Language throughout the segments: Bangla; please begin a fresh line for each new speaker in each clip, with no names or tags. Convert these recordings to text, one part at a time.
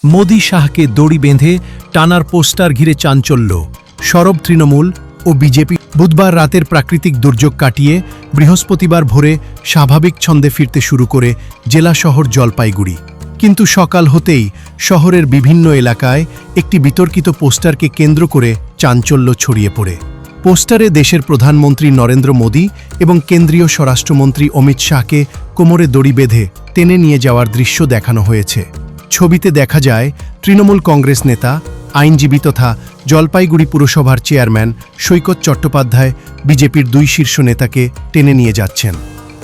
মোদি শাহকে দড়ি বেঁধে টানার পোস্টার ঘিরে চাঞ্চল্য, সরব তৃণমূল ও বিজেপি। বুধবার রাতের প্রাকৃতিক দুর্যোগ কাটিয়ে বৃহস্পতিবার ভোরে স্বাভাবিক ছন্দে ফিরতে শুরু করে জেলা শহর জলপাইগুড়ি। কিন্তু সকাল হতেই শহরের বিভিন্ন এলাকায় একটি বিতর্কিত পোস্টারকে কেন্দ্র করে চাঞ্চল্য ছড়িয়ে পড়ে। পোস্টারে দেশের প্রধানমন্ত্রী নরেন্দ্র মোদি এবং কেন্দ্রীয় স্বরাষ্ট্রমন্ত্রী অমিত শাহকে কোমরে দড়ি বেঁধে টেনে নিয়ে যাওয়ার দৃশ্য দেখানো হয়েছে। ছবিতে দেখা যায় তৃণমূল কংগ্রেস নেতা, আইনজীবী তথা জলপাইগুড়ি পুরসভার চেয়ারম্যান সৈকত চট্টোপাধ্যায় বিজেপির দুই শীর্ষ নেতাকে টেনে নিয়ে যাচ্ছেন।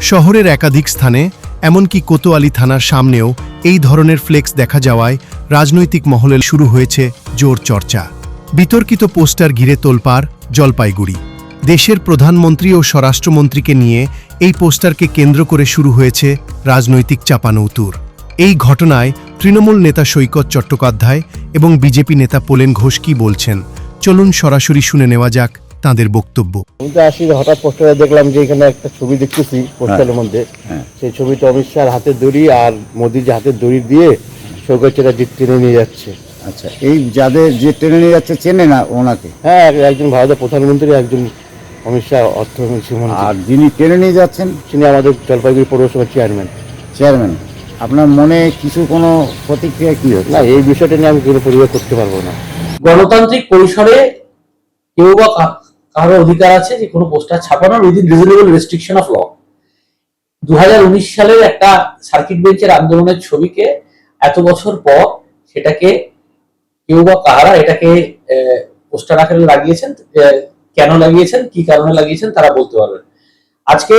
শহরের একাধিক স্থানে, এমনকি কোতোয়ালি থানার সামনেও এই ধরনের ফ্লেক্স দেখা যাওয়ায় রাজনৈতিক মহলে শুরু হয়েছে জোর চর্চা। বিতর্কিত পোস্টার ঘিরে তোলপাড় জলপাইগুড়ি। দেশের প্রধানমন্ত্রী ও স্বরাষ্ট্রমন্ত্রীকে নিয়ে এই পোস্টারকে কেন্দ্র করে শুরু হয়েছে রাজনৈতিক চাপানউতুর। এই ঘটনায় তৃণমূল নেতা সৈকত চট্টোপাধ্যায় এবং বিজেপি নেতা পোলেন ঘোষ কি বলছেন, চলুন সরাসরি শুনে নেওয়া যাক তাঁদের বক্তব্য।
আমি তো আসি, হঠাৎ পোস্টারে দেখলাম যে এখানে একটা ছবি দেখতেছি পোস্টারের মধ্যে। সেই ছবিটা অমিত শাহর হাতের দড়ি আর মোদির যে হাতের দড়ি দিয়ে সৈকত চ্যাটার্জি টেনে নিয়ে যাচ্ছে।
আচ্ছা, এই যাদের যে টেনে নিয়ে যাচ্ছে চেনে না ওনাকে?
হ্যাঁ, একজন ভারতের প্রধানমন্ত্রী, একজন অমিত শাহ অর্থমন্ত্রী।
আর যিনি টেনে নিয়ে যাচ্ছেন
তিনি আমাদের জলপাইগুড়ি পৌরসভার চেয়ারম্যান।
আপনার মনে কোনো প্রতিক্রিয়া কি হচ্ছে?
না, এই বিষয়টা নিয়ে আমি কোনো পরিবার করতে পারবো না।
গণতান্ত্রিক পরিসরে কেউ বা কারো অধিকার আছে যে কোনো পোস্টার ছাপানোর within reasonable restriction of law. 2019 সালের একটা সার্কিট বেঞ্চের আন্দোলনের ছবিকে এত বছর পর সেটাকে কেউ বা কারা এটাকে পোস্টার আকারে লাগিয়েছেন, কেন লাগিয়েছেন, কি কারণে লাগিয়েছেন তারা বলতে পারবেন। আজকে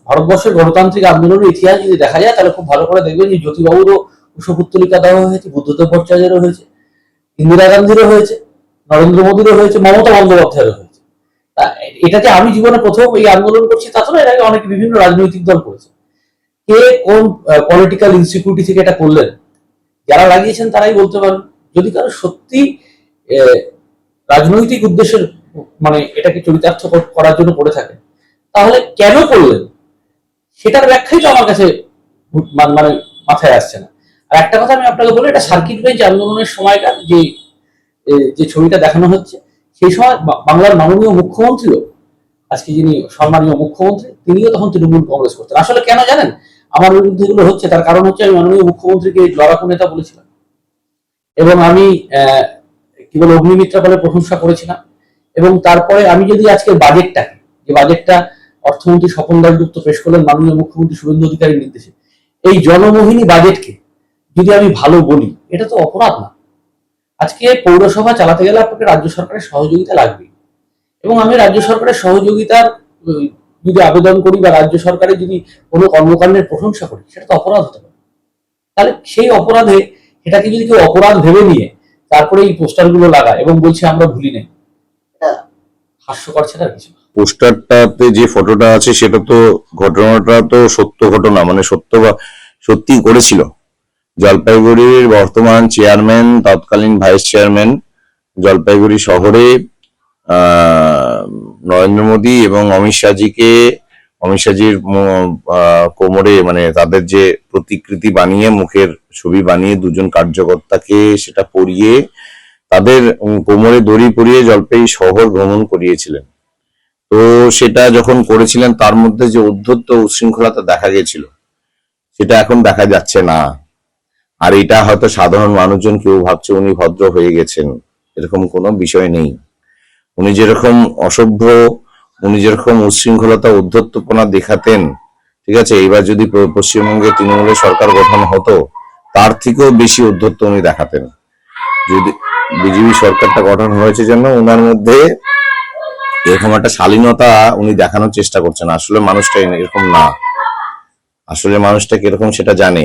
ভারতবর্ষের গণতান্ত্রিক আন্দোলনের ইতিহাস যদি দেখা যায় তাহলে খুব ভালো করে দেখবেন যে জ্যোতিবাবুরও কুশপুত্তলিকা দেওয়া হয়েছে, বুদ্ধদেব ভট্টাচার্যেরও হয়েছে, ইন্দিরা গান্ধীরও হয়েছে, নরেন্দ্র মোদীরও হয়েছে, মমতা বন্দ্যোপাধ্যায়েরও হয়েছে। এটা যে আমি জীবনে প্রথম এই আন্দোলন করছি তা তো না, এর আগে অনেক বিভিন্ন রাজনৈতিক দল করেছে। কে কোন পলিটিক্যাল ইনসিকিউরিটি থেকে এটা করলেন, যারা লাগিয়েছেন তারাই বলতে পারেন। যদি কারো সত্যি রাজনৈতিক উদ্দেশ্যের মানে এটাকে চরিতার্থ করার জন্য করে থাকে তাহলে কেন করলেন সেটার ব্যাখ্যাই তো আমার কাছে মানে মাথায় আসছে না। আর একটা কথা আমি আপনাকে বলি, এটা সার্কিট বেঞ্চ আন্দোলনের সময়কার যে ছবিটা দেখানো হচ্ছে, সেই সময় বাংলার মাননীয় মুখ্যমন্ত্রীও, আজকে যিনি সম্মানীয় মুখ্যমন্ত্রী, তিনিও তখন তৃণমূল কংগ্রেস করতেন। আসলে কেন জানেন আমার বিরুদ্ধে এগুলো হচ্ছে? তার কারণ হচ্ছে আমি মাননীয় মুখ্যমন্ত্রীকে লড়াকু নেতা বলেছিলাম এবং আমি কি বলে অগ্নিমিত্রা বলে প্রশংসা করেছিলাম। এবং তারপরে আমি যদি আজকের বাজেটটাকে, যে বাজেটটা অর্থমন্ত্রী স্বপন দাশগুপ্ত পেশ করলেন মাননীয় মুখ্যমন্ত্রী শুভেন্দু অধিকারীর নির্দেশে, এই জনমোহিনী বাজেটকে যদি আমি ভালো বলি, এটা তো অপরাধ না। আজকে পৌরসভা চালাতে গেলে আপনাকে রাজ্য সরকারের সহযোগিতা লাগবে, এবং আমি রাজ্য সরকারের সহযোগিতার যদি আবেদন করি বা রাজ্য সরকারের যদি কোনো কর্মকাণ্ডের প্রশংসা করি, সেটা তো অপরাধ হতে পারে। তাহলে সেই অপরাধে এটাকে যদি কেউ অপরাধ ভেবে নিয়ে তারপরে এই পোস্টারগুলো লাগায় এবং বলছে আমরা ভুলি নাই, এটা হাস্যকর ছাড়া কিছু না।
পোস্টারটাতে যে ফটোটা আছে সেটা তো ঘটনাটা তো সত্য ঘটনা, মানে সত্যি করেছিল। জলপাইগুড়ির বর্তমান চেয়ারম্যান, তৎকালীন ভাইস চেয়ারম্যান, জলপাইগুড়ি শহরে নরেন্দ্র মোদী এবং অমিত শাহজির কোমরে মানে তাদের যে প্রতিকৃতি বানিয়ে, মুখের ছবি বানিয়ে দুজন কার্যকর্তাকে সেটা পরিয়ে তাদের কোমরে দড়ি পরিয়ে জলপাইগুড়ি শহর ভ্রমণ করিয়েছিলেন। তো সেটা যখন করেছিলেন তার মধ্যে যে উদ্ধত্ত উচ্ছৃঙ্খলতা দেখা গেছিল সেটা এখন দেখা যাচ্ছে না। আর এটা হয়তো সাধারণ মানুষজন কেউ ভাবছে উনি ভদ্র হয়ে গেছেন, এরকম কোনো বিষয় নেই। উনি যেরকম অসভ্য, উনি যেরকম উচ্ছৃঙ্খলতা উদ্ধত্তপনা দেখাতেন, ঠিক আছে, এবার যদি পশ্চিমবঙ্গে তৃণমূলের সরকার গঠন হতো তার থেকেও বেশি উদ্ধত্ত উনি দেখাতেন। যদি বিজেপি সরকারটা গঠন হয়েছে জন্য ওনার মধ্যে এরকম একটা শালীনতা উনি দেখানোর চেষ্টা করছেন। আসলে মানুষটা এরকম না, আসলে মানুষটা কিরকম সেটা জানে।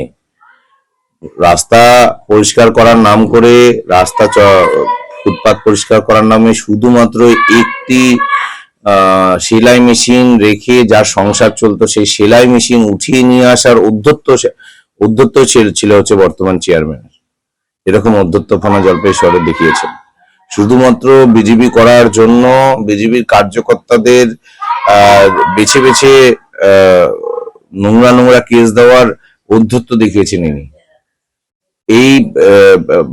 রাস্তা পরিষ্কার করার নাম করে, ফুটপাত পরিষ্কার করার নামে শুধুমাত্র একটি সেলাই মেশিন রেখে যার সংসার চলতো, সেই সেলাই মেশিন উঠিয়ে নিয়ে আসার উদ্ধত্ত ছিল হচ্ছে বর্তমান চেয়ারম্যান। এরকম উদ্ধত্তপনা জলপাইগুড়ি শহরে দেখিয়েছেন শুধুমাত্র বিজেপি করার জন্য। বিজেপির কার্যকর্তাদের বেছে বেছে নোংরা কেস দেওয়ার উদ্ধত্ত দেখিয়েছেন ইনি। এই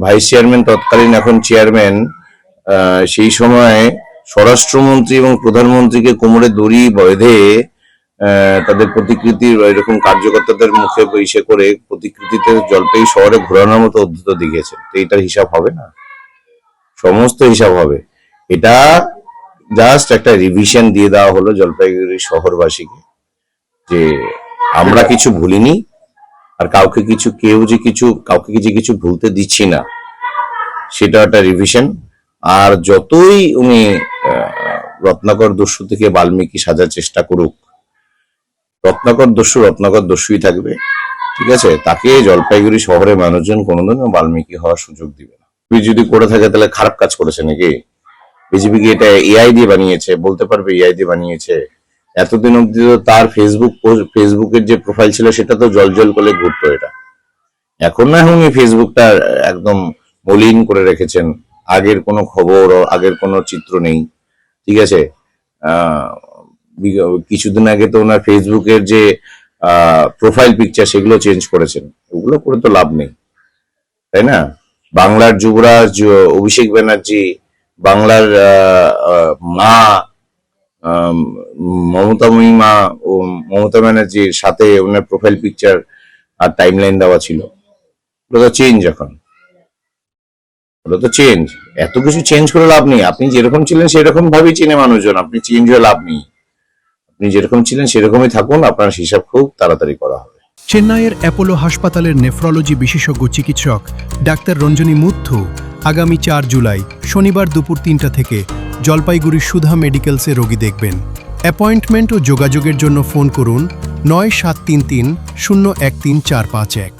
ভাইস চেয়ারম্যান, তৎকালীন এখন চেয়ারম্যান, সেই সময় স্বরাষ্ট্রমন্ত্রী এবং প্রধানমন্ত্রীকে কোমরে দড়ি বেঁধে তাদের প্রতিকৃতির এরকম কার্যকর্তাদের মুখে ইসে করে প্রতিকৃতিতে জলপাইগুড়ি শহরে ঘোরানোর মতো অদ্ভুত দেখিয়েছেন। তো এটার হিসাব হবে না? সমস্ত হিসাব হবে। এটা জাস্ট একটা রিভিশন দিয়ে দেওয়া হলো জলপাইগুড়ি শহরবাসীকে, যে আমরা কিছু ভুলিনি, আর কাউকে কিছু ভুলতে দিচ্ছি না, সেটা একটা রিভিশন। আর যতই উনি রত্নাকর দস্যু থেকে বাল্মীকি সাজার চেষ্টা করুক, রত্নাকর দস্যুই থাকবে, ঠিক আছে? তাকে জলপাইগুড়ি শহরের মানুষজন কোনোদিনও বাল্মীকি হওয়ার সুযোগ দিবে না। যদি করে থাকে তাহলে খারাপ কাজ করেছে নাকি? বিজেপি কি এটা এআই দিয়ে বানিয়েছে? বলতে পারবে এআই দিয়ে বানিয়েছে? এতদিন অব্দি তো তার ফেসবুকের যে প্রোফাইল ছিল সেটা তো জল করে ঘুরতো। এটা এখন না উনি ফেসবুকটা একদম মলিন করে রেখেছেন, আগের কোনো খবর, আগের কোনো চিত্র নেই, ঠিক আছে? কিছুদিন আগে তো ওনার ফেসবুকের যে প্রোফাইল পিকচার সেগুলো চেঞ্জ করেছেন। ওগুলো করে তো লাভ নেই, তাই না? বাংলার যুবরাজ অভিষেক ব্যানার্জি, বাংলার মা মমতা ব্যানার্জির সাথে ওনার প্রোফাইল পিকচার আর টাইমলাইন দেওয়া ছিল। ওটা তো চেঞ্জ, এখন ওটা তো চেঞ্জ। এত কিছু চেঞ্জ করে লাভ নেই। আপনি যেরকম ছিলেন সেরকম ভাবেই চেনে মানুষজন, আপনি চেঞ্জ হয়ে লাভ নেই। আপনি যেরকম ছিলেন সেরকমই থাকুন, আপনার হিসাব খুব তাড়াতাড়ি করা হবে।
চেন্নাইয়ের অ্যাপোলো হাসপাতালের নেফ্রোলজি বিশেষজ্ঞ চিকিৎসক ডাক্তার রঞ্জনী মুথু আগামী 4 জুলাই শনিবার দুপুর 3টা থেকে জলপাইগুড়ির সুধা মেডিকেলসে রোগী দেখবেন। অ্যাপয়েন্টমেন্ট ও যোগাযোগের জন্য ফোন করুন ৯৭৩৩ ০১৩ ৪৫১।